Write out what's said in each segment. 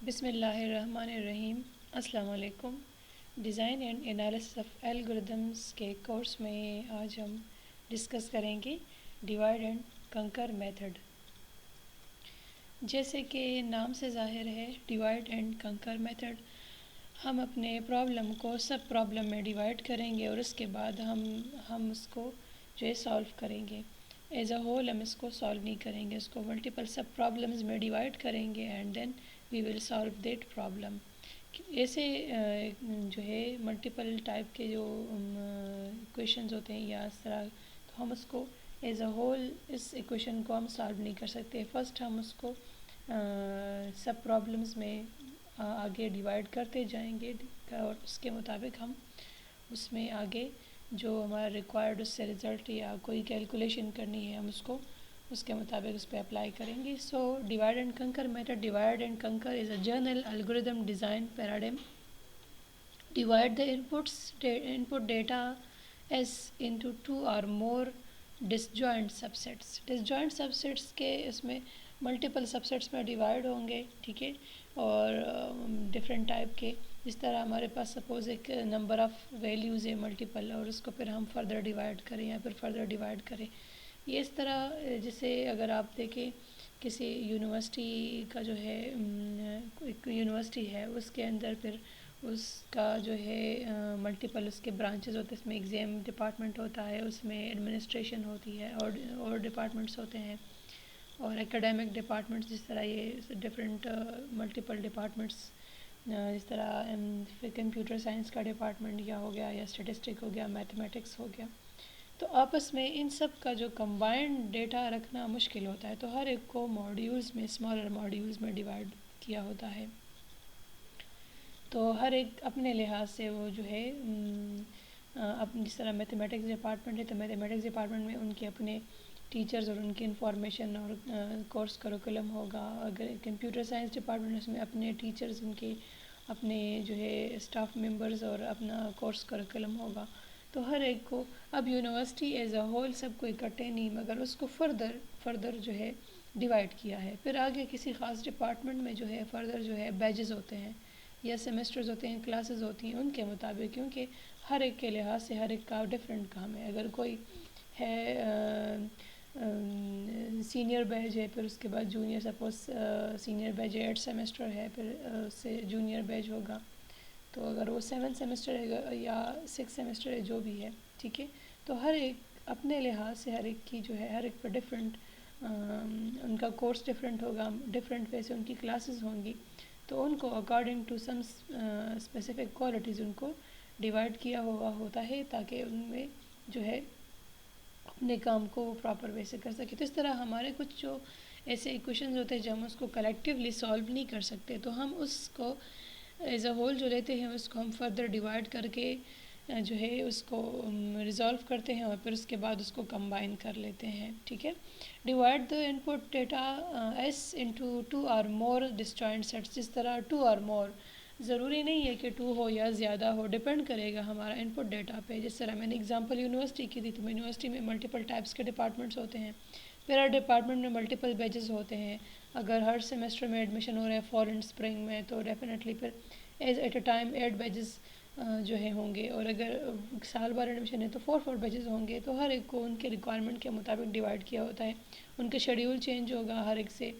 بسم اللہ الرحمن الرحیم۔ السلام علیکم۔ Design and analysis of algorithms کے کورس میں آج ہم ڈسکس کریں گے ڈیوائڈ اینڈ کنکر میتھڈ۔ جیسے کہ نام سے ظاہر ہے ڈیوائڈ اینڈ کنکر میتھڈ، ہم اپنے پرابلم کو سب پرابلم میں ڈیوائڈ کریں گے اور اس کے بعد ہم اس کو جو ہے سالو کریں گے۔ ایز اے ہول ہم اس کو سالو نہیں کریں گے، اس کو ملٹیپل سب پرابلمز میں ڈیوائڈ کریں گے and then we will solve that problem. ایسے جو ہے ملٹیپل ٹائپ کے جو ایکویشنز ہوتے ہیں یا اس طرح، تو ہم اس کو ایز اے ہول اس ایکویشن کو ہم سالو نہیں کر سکتے۔ فرسٹ ہم اس کو سب پرابلمز میں آگے ڈیوائڈ کرتے جائیں گے اور اس کے مطابق ہم اس میں آگے جو ہمارا ریکوائرڈ اس سے رزلٹ یا کوئی کیلکولیشن کرنی ہے ہم اس کے مطابق اس پہ اپلائی کریں گے۔ So divide and conquer method, divide and conquer is a general algorithm design paradigm. Divide the input data as into two or more disjoint subsets۔ disjoint subsets کے اس میں ملٹیپل سبسیٹس میں ڈیوائڈ ہوں گے، ٹھیک ہے، اور ڈفرینٹ ٹائپ کے، جس طرح ہمارے پاس سپوز ایک نمبر آف ویلیوز ہے ملٹیپل اور اس کو پھر ہم فردر ڈیوائڈ کریں یا پھر فردر ڈیوائڈ کریں۔ یہ اس طرح جیسے اگر آپ دیکھیں کسی یونیورسٹی کا جو ہے ایک یونیورسٹی ہے، اس کے اندر پھر اس کا جو ہے ملٹیپل اس کے برانچز ہوتے ہیں، اس میں ایگزام ڈپارٹمنٹ ہوتا ہے، اس میں ایڈمنسٹریشن ہوتی ہے اور ڈپارٹمنٹس ہوتے ہیں اور اکیڈیمک ڈپارٹمنٹس، جس طرح یہ ڈفرینٹ ملٹیپل ڈپارٹمنٹس، جس طرح کمپیوٹر سائنس کا ڈپارٹمنٹ یا ہو گیا یا اسٹیٹسٹک ہو گیا، میتھمیٹکس ہو گیا، تو آپس میں ان سب کا جو کمبائنڈ ڈیٹا رکھنا مشکل ہوتا ہے، تو ہر ایک کو ماڈیولز میں، اسمالر ماڈیولز میں ڈیوائڈ کیا ہوتا ہے۔ تو ہر ایک اپنے لحاظ سے وہ جو ہے جس طرح میتھمیٹکس ڈپارٹمنٹ ہے تو میتھمیٹکس ڈپارٹمنٹ میں ان کے اپنے ٹیچرز اور ان کی انفارمیشن اور کورس کریکولم ہوگا۔ اگر کمپیوٹر سائنس ڈپارٹمنٹ اس میں اپنے ٹیچرز، ان کے اپنے جو ہے اسٹاف ممبرز اور اپنا کورس کریکولم ہوگا۔ تو ہر ایک کو اب یونیورسٹی ایز اے ہول سب کو اکٹھے نہیں، مگر اس کو فردر جو ہے ڈیوائڈ کیا ہے۔ پھر آگے کسی خاص ڈپارٹمنٹ میں جو ہے فردر جو ہے بیچز ہوتے ہیں یا سیمسٹرز ہوتے ہیں، کلاسز ہوتی ہیں، ان کے مطابق، کیونکہ ہر ایک کے لحاظ سے ہر ایک کا ڈفرینٹ کام ہے۔ اگر کوئی ہے سینئر بیچ ہے، پھر اس کے بعد جونیئر، سپوز سینئر بیچ 8 سیمسٹر ہے، پھر اس سے جونیئر بیچ ہوگا، تو اگر وہ 7 سیمسٹر ہے یا 6 سیمسٹر ہے، جو بھی ہے، ٹھیک ہے، تو ہر ایک اپنے لحاظ سے ہر ایک کی جو ہے ہر ایک پر ڈفرینٹ ان کا کورس ڈفرینٹ ہوگا، ڈفرینٹ وے سے ان کی کلاسز ہوں گی، تو ان کو according to some specific qualities ان کو ڈیوائڈ کیا ہوا ہوتا ہے تاکہ ان میں جو ہے اپنے کام کو وہ پراپر وے سے کر سکے۔ تو اس طرح ہمارے کچھ جو ایسے ایکویشنز ہوتے ہیں جو ہم اس کو کلیکٹیولی سالو نہیں کر سکتے، تو ہم اس کو ایز اے ہول جو لیتے ہیں اس کو ہم فردر ڈیوائڈ کر کے جو ہے اس کو ریزالو کرتے ہیں اور پھر اس کے بعد اس کو کمبائن کر لیتے ہیں، ٹھیک ہے۔ Divide the input data S into 2 اور مور disjoint sets۔ جس طرح 2 اور مور ضروری نہیں ہے کہ 2 ہو یا زیادہ ہو، ڈپینڈ کرے گا ہمارا انپٹ ڈیٹا پہ۔ جس طرح میں نے اگزامپل یونیورسٹی کی تھی، تو یونیورسٹی میں ملٹیپل ٹائپس کے ڈپارٹمنٹس ہوتے ہیں، پھر ہر ڈپارٹمنٹ میں ملٹیپل بیچز ہوتے ہیں۔ اگر ہر سیمسٹر میں ایڈمیشن ہو رہا ہے فال اینڈ اسپرنگ میں، تو ڈیفینیٹلی پھر ایٹ اے ٹائم 8 بیچز جو ہے ہوں گے، اور اگر سال بھر ایڈمیشن ہے تو 4 بیچز ہوں گے۔ تو ہر ایک کو ان کے ریکوائرمنٹ کے مطابق ڈیوائڈ کیا ہوتا ہے، ان کے شیڈیول چینج ہوگا، ہر ایک سے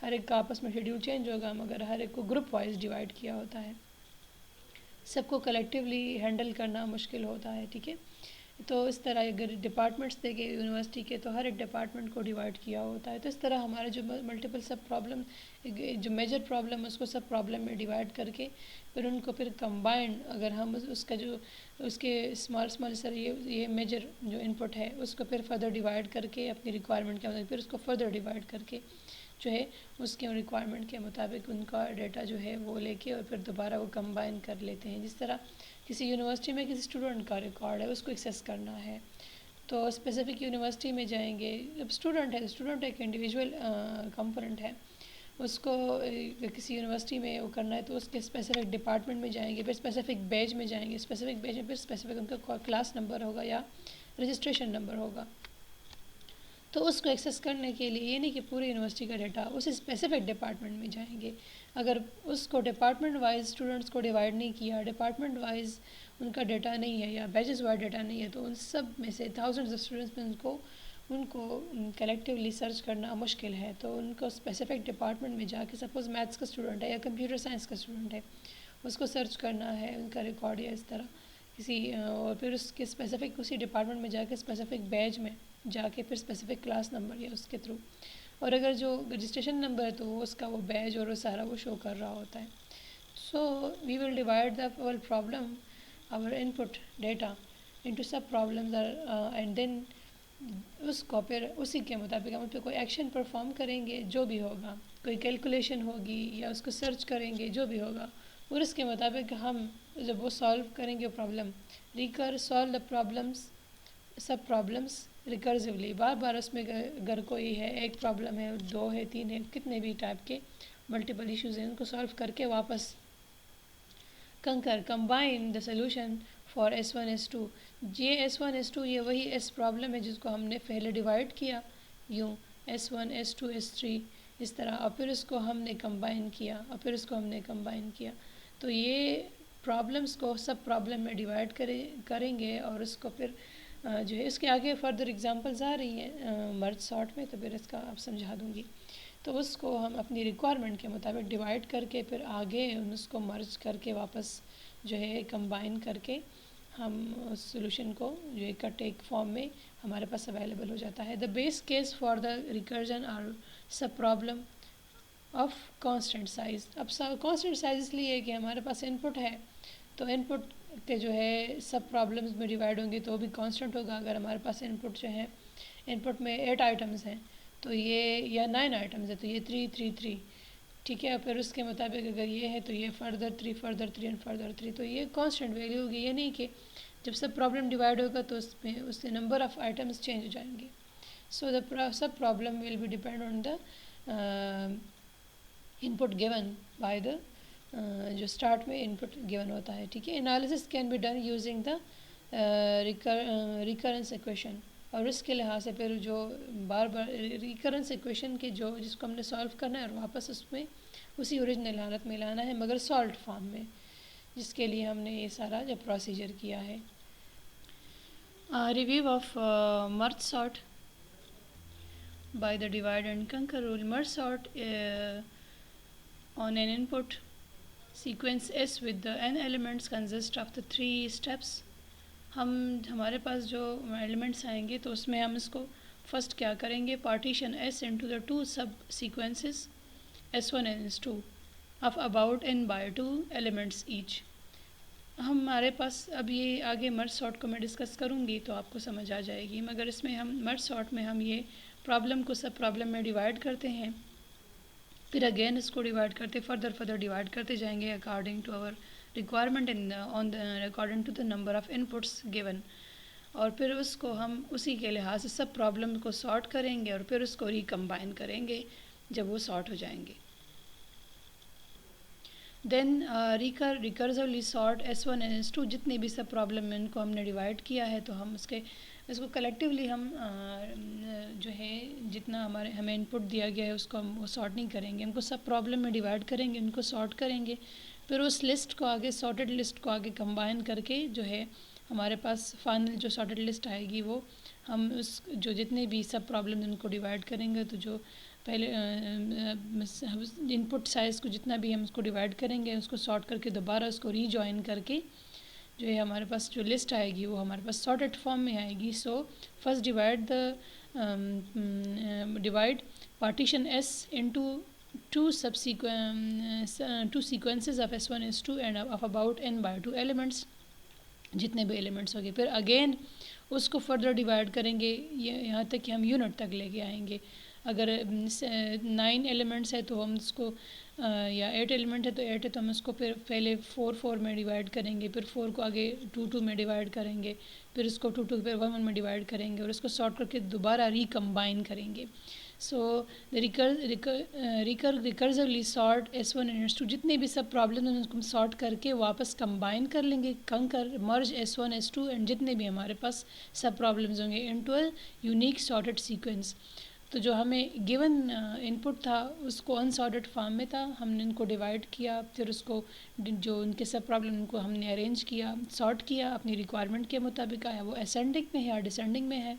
ہر ایک کا آپس میں شیڈیول چینج ہوگا، مگر ہر ایک کو گروپ وائز ڈیوائڈ کیا ہوتا ہے۔ سب کو کلیکٹیولی ہینڈل کرنا مشکل ہوتا ہے، ٹھیک ہے۔ تو اس طرح اگر ڈپارٹمنٹس دیکھیں یونیورسٹی کے، تو ہر ایک ڈپارٹمنٹ کو ڈیوائڈ کیا ہوتا ہے۔ تو اس طرح ہمارے جو ملٹیپل سب پرابلم، جو میجر پرابلم اس کو سب پرابلم میں ڈیوائڈ کر کے پھر ان کو پھر کمبائنڈ، اگر ہم اس کا جو اس کے اسمال سر یہ میجر جو انپٹ ہے اس کو پھر فردر ڈیوائڈ کر کے اپنی ریکوائرمنٹ کے مطابق پھر اس کو فردر ڈیوائڈ کر کے جو ہے اس کے ریکوائرمنٹ کے مطابق ان کا ڈیٹا جو ہے وہ لے کے اور پھر دوبارہ وہ کمبائن کر لیتے ہیں۔ جس طرح کسی یونیورسٹی میں کسی اسٹوڈنٹ کا ریکارڈ ہے، اس کو ایکسیس کرنا ہے، تو اسپیسیفک یونیورسٹی میں جائیں گے۔ جب اسٹوڈنٹ ہے، اسٹوڈنٹ ایک انڈیویجول کمپوننٹ ہے، اس کو کسی یونیورسٹی میں وہ کرنا ہے تو اس کے اسپیسیفک ڈپارٹمنٹ میں جائیں گے، پھر اسپیسیفک بیچ میں جائیں گے، اسپیسیفک بیچ میں پھر اسپیسیفک ان کا کلاس نمبر ہوگا یا رجسٹریشن نمبر ہوگا۔ تو اس کو ایکسیس کرنے کے لیے یہ نہیں کہ پوری یونیورسٹی کا ڈیٹا اسی اسپیسیفک ڈپارٹمنٹ میں جائیں گے. اگر اس کو ڈپارٹمنٹ وائز اسٹوڈنٹس کو ڈیوائڈ نہیں کیا, ڈپارٹمنٹ وائز ان کا ڈیٹا نہیں ہے یا بیچز وائز ڈیٹا نہیں ہے, تو ان سب میں سے تھاؤزنڈز آف اسٹوڈنٹس میں ان کو کلیکٹیولی سرچ کرنا مشکل ہے. تو ان کو اسپیسیفک ڈپارٹمنٹ میں جا کے, سپوز میتھس کا اسٹوڈنٹ ہے یا کمپیوٹر سائنس کا اسٹوڈنٹ ہے, اس کو سرچ کرنا ہے ان کا ریکارڈ یا اس طرح کسی, اور پھر اس کے اسپیسیفک اسی ڈپارٹمنٹ میں جا کے اسپیسیفک بیچ میں جا کے پھر اسپیسیفک کلاس نمبر یا اس کے تھرو, اور اگر جو رجسٹریشن نمبر ہے تو وہ اس کا وہ بیچ اور وہ سارا وہ شو کر رہا ہوتا ہے. So we will divide the problem our input data into sub problems and then اس کو پھر اسی کے مطابق ہم پہ کوئی ایکشن پرفارم کریں گے, جو بھی ہوگا, کوئی کیلکولیشن ہوگی یا اس کو سرچ کریں گے, جو بھی ہوگا, اور اس کے مطابق ہم جب وہ سالو کریں گے problem, solve the problems sub problems recursively, بار بار اس میں اگر کوئی ہے, ایک پرابلم ہے, 2 ہے, 3 ہے, کتنے بھی ٹائپ کے ملٹیپل ایشوز ہیں, ان کو سالو کر کے واپس combine the solution for S1 S2. یہ S1 S2 یہ وہی ایس پرابلم ہے جس کو ہم نے پہلے ڈیوائڈ کیا یوں S1 S2 S3 اس طرح, اور پھر اس کو ہم نے کمبائن کیا, تو یہ پرابلمس کو سب پرابلم میں ڈیوائڈ کریں گے, اور اس کو پھر جو ہے اس کے آگے فردر ایگزامپلز آ رہی ہیں مرج سارٹ میں, تو پھر اس کا آپ سمجھا دوں گی. تو اس کو ہم اپنی ریکوائرمنٹ کے مطابق ڈیوائڈ کر کے پھر آگے اس کو مرج کر کے واپس جو ہے کمبائن کر کے ہم اس سولوشن کو جو ہے اکٹھے ایک فارم میں ہمارے پاس اویلیبل ہو جاتا ہے. The base case for the recursion اور sub problem of constant size. اب کانسٹنٹ سائز اس لیے ہے کہ ہمارے پاس ان پٹ ہے, تو ان پٹ کے جو ہے سب پرابلمز میں ڈیوائڈ ہوں گے تو وہ بھی کانسٹنٹ ہوگا. اگر ہمارے پاس ان پٹ جو ہے, ان پٹ میں 8 آئٹمز ہیں تو یہ, یا 9 آئٹمز ہے تو یہ 3 3 3, ٹھیک ہے. پھر اس کے مطابق اگر یہ ہے تو یہ فردر 3 فردر 3 اینڈ فردر 3, تو یہ کانسٹنٹ ویلیو ہوگی. یہ نہیں کہ جب سب پرابلم ڈیوائڈ ہوگا تو اس میں اس کے نمبر آف آئٹمز چینج ہو جائیں گے. So the sub problem will be depend on the input given by the, جو اسٹارٹ میں ان پٹ گیون ہوتا ہے, ٹھیک ہے. Analysis can be done using the recurrence equation, اور اس کے لحاظ سے پھر جو بار بار ریکرنس ایکویشن کے جو جس کو ہم نے سالو کرنا ہے اور واپس اس میں اسی اوریجنل حالت میں لانا ہے, مگر سالٹ فارم میں, جس کے لیے ہم نے یہ سارا جو پروسیجر کیا ہے. Review of merge sort by the divide and conquer rule. Merge sort on an input sequence S with the n elements consist of the 3 steps. ہمارے پاس جو ایلیمنٹس آئیں گے تو اس میں ہم اس کو فرسٹ کیا کریں گے, partition S into the 2 sub sequences S1 and S2 of about n by 2 elements each. ہمارے پاس اب یہ آگے مرج سارٹ کو میں ڈسکس کروں گی تو آپ کو سمجھ آ جائے گی, مگر اس میں ہم مرج سارٹ میں ہم یہ پرابلم کو سب پرابلم میں ڈیوائڈ کرتے ہیں, پھر اگین اس کو ڈیوائڈ کرتے فردر ڈیوائڈ کرتے جائیں گے according to our requirement according to the number of inputs given, اور پھر اس کو ہم اسی کے لحاظ سے سب پرابلم کو سارٹ کریں گے اور پھر اس کو ریکمبائن کریں گے جب وہ سارٹ ہو جائیں گے. دین ریکرزولی سارٹ S1 and S2, جتنے بھی سب پرابلم میں ان کو ہم نے ڈیوائڈ کیا ہے تو ہم اس کو کلیکٹیولی ہم جو ہے جتنا ہمیں ان پٹ دیا گیا ہے اس کو ہم وہ سارٹ نہیں کریں گے, ہم کو سب پرابلم میں ڈیوائڈ کریں گے, ان کو سارٹ کریں گے, پھر اس لسٹ کو آگے سارٹیڈ لسٹ کو آگے کمبائن کر کے جو ہے ہمارے پاس فائنل جو سارٹیڈ لسٹ آئے گی وہ ہم اس جو جتنے بھی سب پرابلم ان کو ڈیوائڈ کریں گے, تو جو پہلے ان پٹ سائز کو جتنا بھی ہم اس کو ڈیوائڈ کریں گے اس کو سارٹ کر کے دوبارہ اس کو ری جوائن کر کے جو ہے ہمارے پاس جو لسٹ آئے گی وہ ہمارے پاس سارٹیڈ فارم میں آئے گی. So first divide partition S into 2 sequences of S1 S2 and of about n by 2 elements, جتنے بھی ایلیمنٹس ہو گئے. پھر اگین اس کو فردر ڈیوائڈ کریں گے یہاں تک کہ ہم یونٹ تک لے کے آئیں گے. اگر 9 ایلیمنٹس ہے تو ہم اس کو یا 8 ایلیمنٹ ہے تو 8 ہے تو ہم اس کو پھر پہلے 4 میں ڈیوائڈ کریں گے, پھر 4 کو آگے 2 میں ڈیوائڈ کریں گے, پھر اس کو 2 پھر 1 میں ڈیوائڈ کریں گے اور اس کو سارٹ کر کے دوبارہ ریکمبائن کریں گے. سو ریکرزولی سارٹ S1 اینڈ S2 جتنے بھی سب پرابلم ہیں ان کو ہم سارٹ کر کے واپس کمبائن کر لیں گے، کنکر مرج S1 S2 اینڈ جتنے بھی ہمارے پاس سب پرابلمز ہوں گے into a unique sorted sequence. تو جو ہمیں گیون ان پٹ تھا اس کو ان سارٹڈ فارم میں تھا، ہم نے ان کو ڈیوائڈ کیا، پھر اس کو جو ان کے سب پرابلم ان کو ہم نے ارینج کیا، سارٹ کیا اپنی ریکوائرمنٹ کے مطابق، آیا وہ اسینڈنگ میں ہے یا ڈسینڈنگ میں ہے،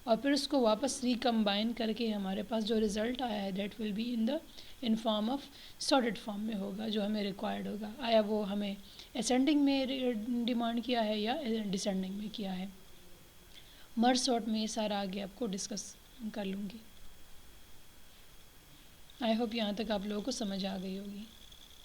اور پھر اس کو واپس ریکمبائن کر کے ہمارے پاس جو رزلٹ آیا ہے that will be in form of sorted form میں ہوگا جو ہمیں ریکوائرڈ ہوگا. آیا وہ ہمیں اسینڈنگ میں ڈیمانڈ کیا ہے یا ڈسینڈنگ میں کیا ہے. مرج سارٹ میں یہ سارا آگے آپ کو ڈسکس کر لوں گی. آئی ہوپ یہاں تک آپ لوگوں کو سمجھ آ گئی ہوگی.